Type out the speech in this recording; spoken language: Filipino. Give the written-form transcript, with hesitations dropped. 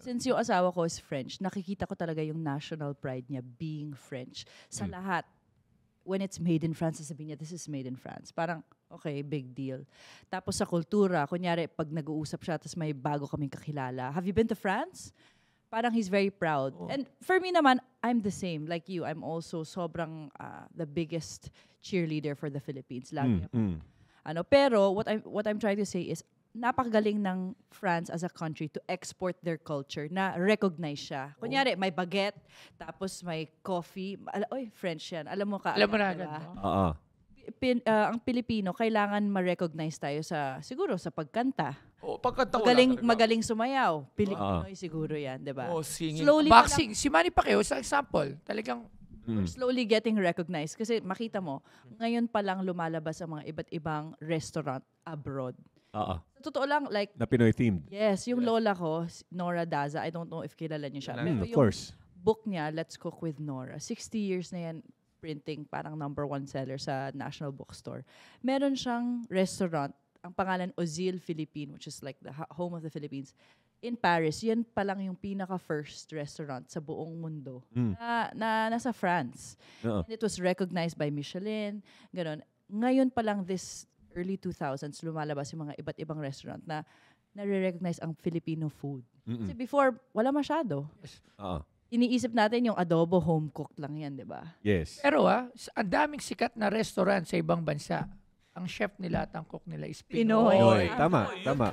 Since yung asawa ko is French, nakikita ko talaga yung national pride niya being French. Sa lahat, when it's made in France, sasabihin niya, this is made in France. Parang, okay, big deal. Tapos sa kultura, kunyari, pag nag-uusap siya, tapos may bago kaming kakilala. Have you been to France? Parang he's very proud. Oh. And for me naman, I'm the same. Like you, I'm also sobrang the biggest cheerleader for the Philippines. Lagi ako. Pero what I'm trying to say is, napakagaling ng France as a country to export their culture na recognize siya. Kunyari, may baguette, tapos may coffee. Oy, French yan. Alam mo ka. Alam mo na agad, diba? no? Ang Pilipino, kailangan ma-recognize tayo siguro sa pagkanta. Pagkanta Magaling sumayaw. Pilipinoy siguro yan, di ba? Singing. Slowly Boxing. Si Manny Pacquiao, sa example, talagang slowly getting recognized. Kasi makita mo, ngayon pa lang lumalabas ang mga iba't ibang restaurant abroad. Sa totoo lang, like... Na Pinoy-themed. Yes, yung lola ko, Nora Daza, I don't know if kilala niyo siya. Pero Of course. Book niya, Let's Cook with Nora. 60 years na yan printing, parang #1 seller sa National Bookstore. Meron siyang restaurant, ang pangalan Ozil Philippine, which is like the home of the Philippines. In Paris, yan pa lang yung pinaka-first restaurant sa buong mundo na nasa France. And it was recognized by Michelin, gano'n. Ngayon pa lang this early 2000s, lumalabas yung mga iba't ibang restaurant na nare-recognize ang Filipino food. Kasi before, wala masyado. Iniisip natin yung adobo, home-cooked lang yan, di ba? Yes. Pero ang daming sikat na restaurant sa ibang bansa. Ang chef nila at ang cook nila is Pinoy. Pinoy. Tama.